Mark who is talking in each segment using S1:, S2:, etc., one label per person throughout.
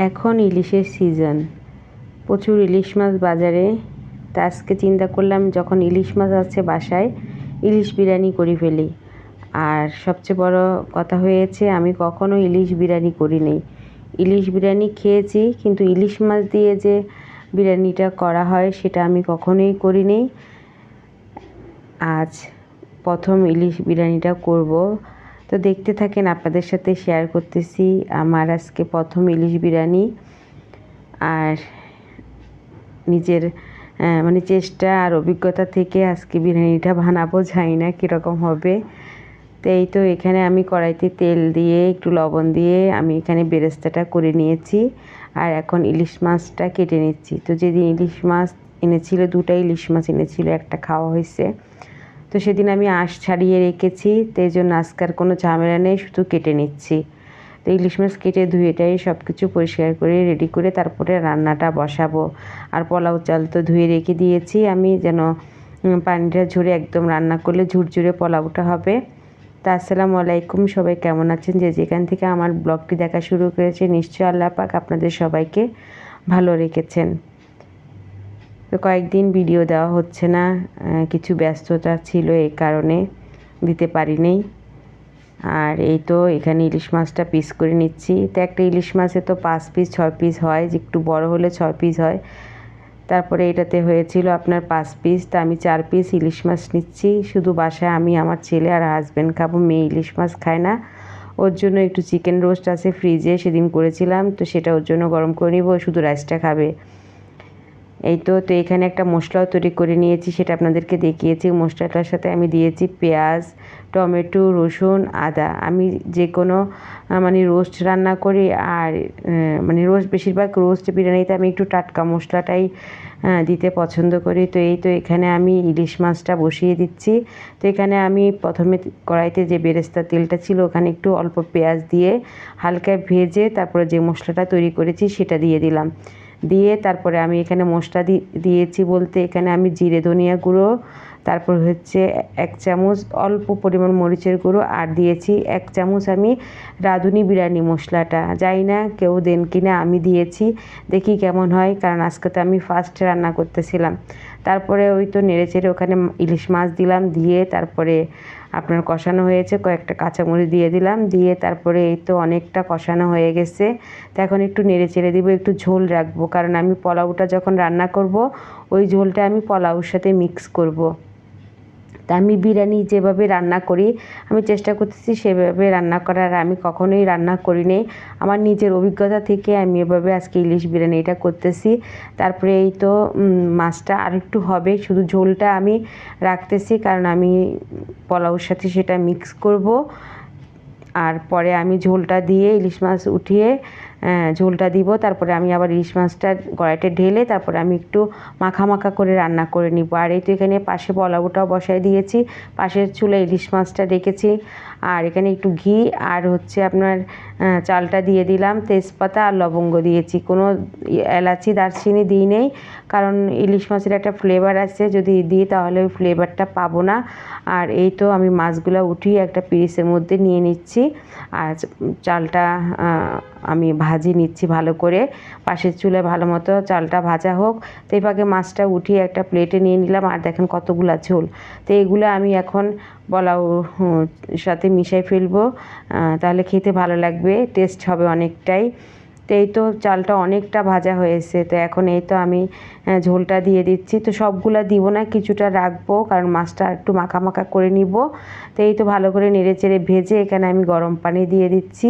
S1: এখন ইলিশের সিজন, প্রচুর ইলিশ মাছ বাজারে। তা আজকে চিন্তা করলাম যখন ইলিশ মাছ আছে বাসায়, ইলিশ বিরিয়ানি করে ফেলি। আর সবচেয়ে বড় কথা হয়েছে, আমি কখনো ইলিশ বিরিয়ানি করিনি। ইলিশ বিরিয়ানি খেয়েছি, কিন্তু ইলিশ মাছ দিয়ে যে বিরিয়ানিটা করা হয় সেটা আমি কখনোই করিনি। আজ প্রথম ইলিশ বিরিয়ানিটা করব, তো দেখতে থাকেন, আপনাদের সাথে শেয়ার করতেছি আমার আজকে প্রথম ইলিশ বিরিয়ানি। আর নিজের চেষ্টা আর অভিজ্ঞতা থেকে আজকে বিরিয়ানিটা বানাবো, জানি না কীরকম হবে। তো এই তো এখানে আমি কড়াইতে তেল দিয়ে একটু লবণ দিয়ে আমি এখানে বেরেস্তাটা করে নিয়েছি। আর এখন ইলিশ মাছটা কেটে নিচ্ছি। তো যেদিন ইলিশ মাছ এনেছিল, দুটাই ইলিশ মাছ এনেছিল, একটা খাওয়া হয়েছে। তো সেদিন আমি আঁশ ছাড়িয়ে রেখেছি, তো এই জন্য আজকার কোনো ঝামেলা নেই, শুধু কেটে নিচ্ছি। তো ইলিশ মাছ কেটে ধুয়েটাই সব কিছু পরিষ্কার করে রেডি করে তারপরে রান্নাটা বসাবো। আর পোলাও চাল তো ধুয়ে রেখে দিয়েছি আমি, যেন পানিটা ঝরে একদম রান্না করলে ঝুরঝুরে পোলাওটা হবে। তা আসসালামু আলাইকুম, সবাই কেমন আছেন? যে যেখান থেকে আমার ব্লগটি দেখা শুরু করেছে, নিশ্চয়ই আল্লাহ পাক আপনাদের সবাইকে ভালো রেখেছেন। তো কয়েকদিন ভিডিও দেওয়া হচ্ছে না, কিছু ব্যস্ততা ছিল, এই কারণে দিতে পারিনি। আর এই তো এখানে ইলিশ মাছটা পিস করে নিচ্ছি। তো একটা ইলিশ মাছে তো 5 পিস 6 পিস হয়, যে একটু বড় হলে 6 পিস হয়। তারপরে এটাতে হয়েছিল আপনার 5 পিস, তা আমি 4 পিস ইলিশ মাছ নিচ্ছি। শুধু বাসায় আমি, আমার ছেলে আর হাজব্যান্ড খাবো, মেয়ে ইলিশ মাছ খায় না। ওর জন্য একটু চিকেন রোস্ট আছে ফ্রিজে, সেদিন করেছিলাম, তো সেটা ওর জন্য গরম করে নিব, শুধু রাইসটা খাবে। এই তো এখানে একটা মশলাও তৈরি করে নিয়েছি, সেটা আপনাদেরকে দেখিয়েছি। মশলাটার সাথে আমি দিয়েছি পেঁয়াজ, টমেটো, রসুন, আদা। আমি যে কোনো রোস্ট রান্না করি, আর রোস্ট, বেশিরভাগ রোস্ট বিরিয়ানিতে আমি একটু টাটকা মশলাটাই দিতে পছন্দ করি। তো এই তো এখানে আমি ইলিশ মাছটা বসিয়ে দিচ্ছি। তো এখানে আমি প্রথমে কড়াইতে যে বেরেস্তা তেলটা ছিল, ওখানে একটু অল্প পেঁয়াজ দিয়ে হালকা ভেজে তারপরে যে মশলাটা তৈরি করেছি সেটা দিয়ে দিলাম। দিয়ে তারপরে আমি এখানে মশলা দিয়েছি বলতে, এখানে আমি জিরে ধনিয়া গুঁড়ো, তারপর হচ্ছে 1 চামচ অল্প পরিমাণ মরিচের গুঁড়ো, আর দিয়েছি 1 চামচ আমি রাঁধুনি বিরিয়ানি মশলাটা। জানি না কেউ দেন কিনা, আমি দিয়েছি, দেখি কেমন হয়, কারণ আজকে তো আমি ফার্স্ট রান্না করতেছিলাম। তারপরে ওই তো নেড়েচেড়ে ওখানে ইলিশ মাছ দিলাম, দিয়ে তারপরে আপনার কষানো হয়েছে, কয়েকটা কাঁচামরিচ দিয়ে দিলাম, দিয়ে তারপরে এই তো অনেকটা কষানো হয়ে গেছে। তো এখন একটু নেড়ে চেড়ে দিব, একটু ঝোল রাখবো, কারণ আমি পোলাওটা যখন রান্না করব, ওই ঝোলটা আমি পোলাওর সাথে মিক্স করব। তা আমি বিরিয়ানি যেভাবে রান্না করি, আমি চেষ্টা করতেছি সেভাবে রান্না করার। আমি কখনোই রান্না করিনি, আমার নিজের অভিজ্ঞতা থেকে আমি এভাবে আজকে ইলিশ বিরিয়ানিটা করতেছি। তারপরে এই তো মাছটা আরেকটু হবে, শুধু ঝোলটা আমি রাখতেছি, কারণ আমি পোলাওর সাথে সেটা মিক্স করব। আর পরে আমি ঝোলটা দিয়ে ইলিশ মাছ উঠিয়ে ঝোলটা দিব, তারপরে আমি আবার ইলিশ মাছটা কড়াইতে ঢেলে তারপরে আমি একটু মাখা মাখা করে রান্না করে নিব। আর এই তো এখানে পাশে পোলাওটাও বসাই দিয়েছি, পাশের চুলায় ইলিশ মাছটা রেখেছি। আর এখানে একটু ঘি আর হচ্ছে আপনার চালটা দিয়ে দিলাম, তেজপাতা আর লবঙ্গ দিয়েছি, কোনো এলাচি দারচিনি দিই নেই, কারণ ইলিশ মাছের একটা ফ্লেভার আছে, যদি দিই তাহলে ওই ফ্লেভারটা পাবো না। আর এই তো আমি মাছগুলো উঠিয়ে একটা পিরিচের মধ্যে নিয়ে নিচ্ছি, আর চালটা আমি ভাজি নিচ্ছি ভালো করে, পাশের চুলায় ভালো মতো চালটা ভাজা হোক। তো এই ফাঁকে মাছটা উঠিয়ে একটা প্লেটে নিয়ে নিলাম। আর দেখেন কতগুলা ঝোল, তো এগুলো আমি এখন পোলাও সাথে মিশিয়ে ফেলবো, তাহলে খেতে ভালো লাগবে, টেস্ট হবে অনেকটাই। তো এই তো চালটা অনেকটা ভাজা হয়েছে, তো এখন এই তো আমি ঝোলটা দিয়ে দিচ্ছি। তো সবগুলা দিব না, কিছুটা রাখবো, কারণ মাছটা একটু মাখা মাখা করে নিব। তো এই তো ভালো করে নেড়ে চেড়ে ভেজে এখানে আমি গরম পানি দিয়ে দিচ্ছি,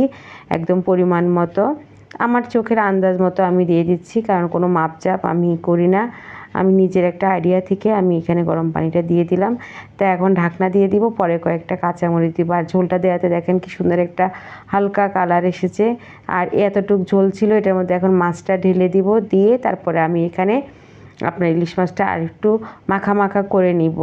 S1: একদম পরিমাণ মতো, আমার চোখের আন্দাজ মতো আমি দিয়ে দিচ্ছি, কারণ কোনো মাপচাপ আমি করি না, আমি নিজের একটা আইডিয়া থেকে আমি এখানে গরম পানিটা দিয়ে দিলাম। তা এখন ঢাকনা দিয়ে দিব, পরে কয়েকটা কাঁচামরিচ দিব। আর ঝোলটা দেওয়াতে দেখেন কি সুন্দর একটা হালকা কালার এসেছে। আর এতটুক ঝোল ছিল, এটার মধ্যে এখন মাছটা ঢেলে দিব, দিয়ে তারপরে আমি এখানে আপনার ইলিশ মাছটা আর একটু মাখা মাখা করে নিব।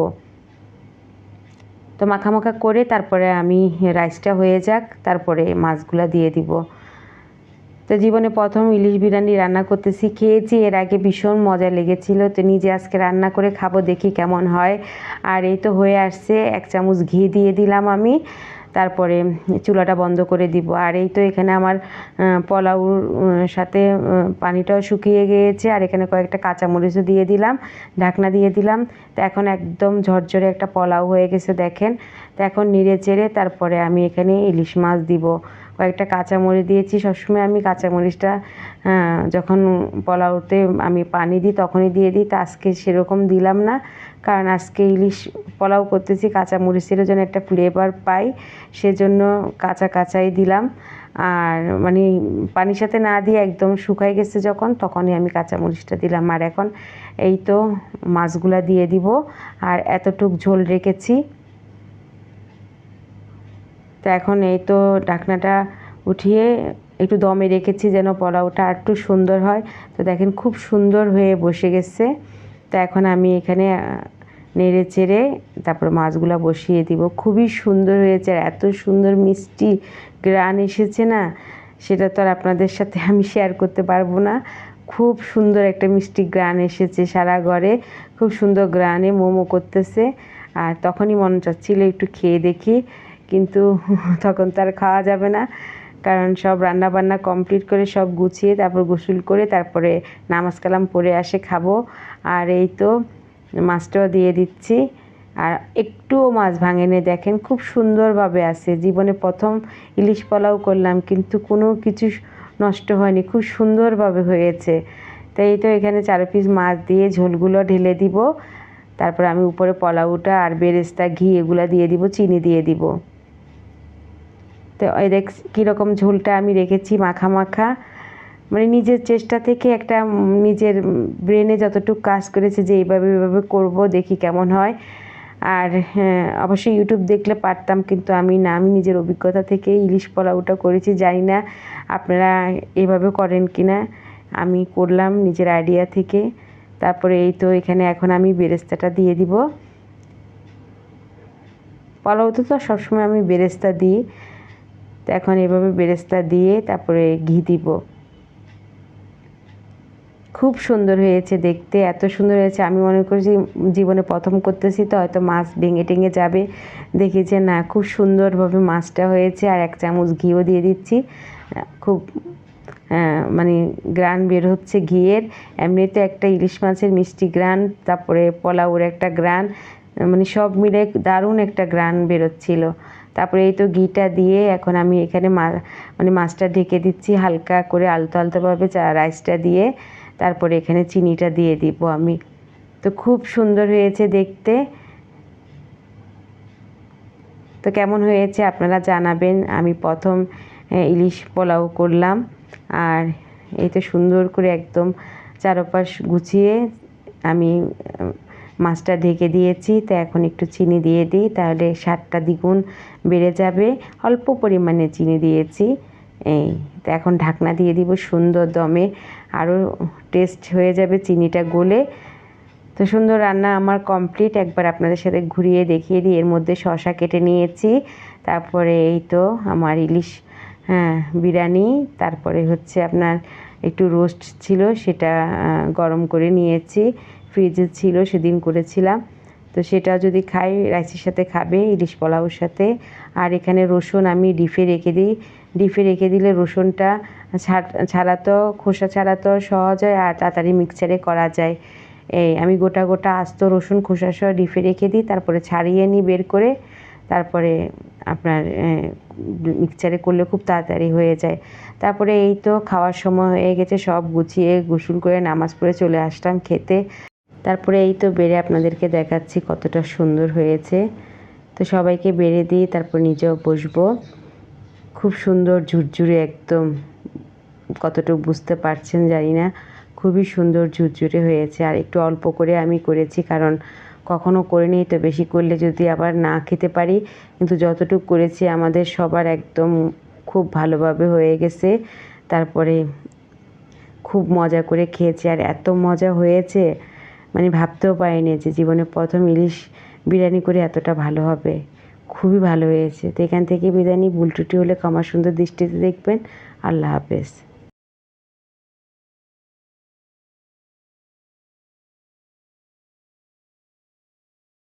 S1: তো মাখা মাখা করে তারপরে আমি রাইসটা হয়ে যাক, তারপরে মাছগুলা দিয়ে দিব। তো জীবনে প্রথম ইলিশ বিরিয়ানি রান্না করতেছি, খেয়েছি এর আগে, ভীষণ মজা লেগেছিল। তো নিজে আজকে রান্না করে খাবো, দেখি কেমন হয়। আর এই তো হয়ে আসছে, 1 চামচ ঘি দিয়ে দিলাম আমি। তারপরে চুলাটা বন্ধ করে দিব। আর এই তো এখানে আমার পোলাওর সাথে পানিটাও শুকিয়ে গিয়েছে, আর এখানে কয়েকটা কাঁচামরিচও দিয়ে দিলাম, ঢাকনা দিয়ে দিলাম। তো এখন একদম ঝরঝরে একটা পোলাও হয়ে গেছে দেখেন। তো এখন নেড়ে চেড়ে তারপরে আমি এখানে ইলিশ মাছ দিব। কয়েকটা কাঁচামরিচ দিয়েছি। সবসময় আমি কাঁচামরিচটা যখন পোলাওতে আমি পানি দিই তখনই দিয়ে দিই। তো আজকে সেরকম দিলাম না, কারণ আজকে ইলিশ পোলাও করতেছি, কাঁচামরিচেরও যেন একটা ফ্লেভার পাই, সেজন্য কাঁচা কাঁচাই দিলাম। আর মানে পানির সাথে না দিয়ে একদম শুকাই গেছে যখন, তখনই আমি কাঁচামরিচটা দিলাম। আর এখন এই তো মাছগুলা দিয়ে দিব, আর এতটুক ঝোল রেখেছি। তো এখন এই তো ঢাকনাটা উঠিয়ে একটু দমে রেখেছি যেন পোলাওটা আর একটু সুন্দর হয়। তো দেখেন খুব সুন্দর হয়ে বসে গেছে। তো এখন আমি এখানে নেড়ে চেড়ে তারপর মাছগুলো বসিয়ে দিব। খুবই সুন্দর হয়েছে, আর এত সুন্দর মিষ্টি গ্রান এসেছে না, সেটা তো আর আপনাদের সাথে আমি শেয়ার করতে পারবো না। খুব সুন্দর একটা মিষ্টি গ্রান এসেছে সারা ঘরে, খুব সুন্দর গ্রানে মোমো করতেছে। আর তখনই মন চাচ্ছিল একটু খেয়ে দেখি, কিন্তু তখন তো আর খাওয়া যাবে না, কারণ সব রান্না বান্না কমপ্লিট করে সব গুছিয়ে তারপর গোসল করে তারপরে নামাজ কালাম পড়ে আসে খাবো। আর এই তো মাছটাও দিয়ে দিচ্ছি, আর একটুও মাছ ভাঙেনি দেখেন, খুব সুন্দরভাবে আছে। জীবনে প্রথম ইলিশ পোলাও করলাম, কিন্তু কোনো কিছু নষ্ট হয়নি, খুব সুন্দরভাবে হয়েছে। তাই এই তো এখানে 4 পিস মাছ দিয়ে ঝোলগুলো ঢেলে দিব। তারপর আমি উপরে পোলাওটা আর বেরেস্তা ঘি এগুলো দিয়ে দিব, চিনি দিয়ে দিব। তো এই দেখ কীরকম ঝোলটা আমি রেখেছি মাখা মাখা, মানে নিজের চেষ্টা থেকে একটা নিজের ব্রেনে যতটুকু কাজ করেছে যে এইভাবে করব, দেখি কেমন হয়। আর হ্যাঁ, অবশ্যই ইউটিউব দেখলে পারতাম, কিন্তু আমি নিজের অভিজ্ঞতা থেকে ইলিশ পোলাওটা করেছি। জানি না আপনারা এভাবে করেন কি না, আমি করলাম নিজের আইডিয়া থেকে। তারপরে এই তো এখানে এখন আমি বেরেস্তাটা দিয়ে দিব। পোলাওতে তো সবসময় আমি বেরেস্তা দিই। তো এখন এভাবে বেরেস্তা দিয়ে তারপরে ঘি দিব। খুব সুন্দর হয়েছে দেখতে, এত সুন্দর হয়েছে। আমি মনে করছি জীবনে প্রথম করতেছি, তো হয়তো মাছ ভেঙে টেঙে যাবে, দেখি যে না, খুব সুন্দরভাবে মাছটা হয়েছে। আর 1 চামচ ঘিও দিয়ে দিচ্ছি। খুব মানে গ্রান বের হচ্ছে ঘিয়ের। এমনিতে একটা ইলিশ মাছের মিষ্টি গ্রান, তারপরে পোলাওর একটা গ্রান, মানে সব মিলে দারুণ একটা গ্রান বেরোচ্ছিল। তারপরে এই তো ঘিটা দিয়ে এখন আমি এখানে মানে মাছটা ঢেকে দিচ্ছি হালকা করে, আলতো আলতোভাবে রাইসটা দিয়ে। তারপরে এখানে চিনিটা দিয়ে দিব আমি। তো খুব সুন্দর হয়েছে দেখতে। তো কেমন হয়েছে আপনারা জানাবেন। আমি প্রথম ইলিশ পোলাও করলাম, আর এই তো সুন্দর করে একদম চারপাশ গুছিয়ে আমি মাছটা ঢেকে দিয়েছি। তো এখন একটু চিনি দিয়ে দিই, তাহলে স্বাদটা দ্বিগুণ বেড়ে যাবে। অল্প পরিমাণে চিনি দিয়েছি। এই তো এখন ঢাকনা দিয়ে দিব সুন্দর দমে, আরও টেস্ট হয়ে যাবে চিনিটা গলে। তো সুন্দর রান্না আমার কমপ্লিট। একবার আপনাদের সাথে ঘুরিয়ে দেখিয়ে দিই। এর মধ্যে শসা কেটে নিয়েছি, তারপরে এই তো আমার ইলিশ বিরিয়ানি, তারপরে হচ্ছে আপনার একটু রোস্ট ছিল, সেটা গরম করে নিয়েছি, ফ্রিজে ছিল সেদিন করেছিলাম। তো সেটা যদি খাই, রাইসের সাথে খাবে, ইলিশ পোলাওর সাথে। আর এখানে রসুন আমি ডিপে রেখে দিই। ডিপে রেখে দিলে রসুনটা ছাড়া তো, খোসা ছাড়া তো সহজ হয়, আর তাড়াতাড়ি মিক্সচারে করা যায়। এই আমি গোটা গোটা আস্ত রসুন খোসা সহ ডিপে রেখে দিই, তারপরে ছাড়িয়ে নিই বের করে, তারপরে আপনার মিক্সচারে করলে খুব তাড়াতাড়ি হয়ে যায়। তারপরে এই তো খাওয়ার সময় হয়ে গেছে, সব গুছিয়ে গোসল করে নামাজ পড়ে চলে আসলাম খেতে। তারপরে এই তো বেড়ে আপনাদেরকে দেখাচ্ছি কতটা সুন্দর হয়েছে। তো সবাইকে বেড়ে দিই, তারপর নিজেও বসবো। খুব সুন্দর ঝুরঝুরে একদম, কতটুকু বুঝতে পারছেন জানি না, খুবই সুন্দর ঝুরঝুরে হয়েছে। আর একটু অল্প করে আমি করেছি, কারণ কখনো করিনি, তো বেশি করলে যদি আবার না খেতে পারি। কিন্তু যতটুকু করেছি আমাদের সবার একদম খুব ভালোভাবে হয়ে গেছে। তারপরে খুব মজা করে খেয়েছি, আর এত মজা হয়েছে মানে ভাবতেও পারিনি যে জীবনে প্রথম ইলিশ বিরিয়ানি করে এতটা ভালো হবে। খুবই ভালো হয়েছে। তো এখান থেকে বিরিয়ানি ভুল ত্রুটি হলে ক্ষমা সুন্দর দৃষ্টিতে দেখবেন। আল্লাহ হাফেজ।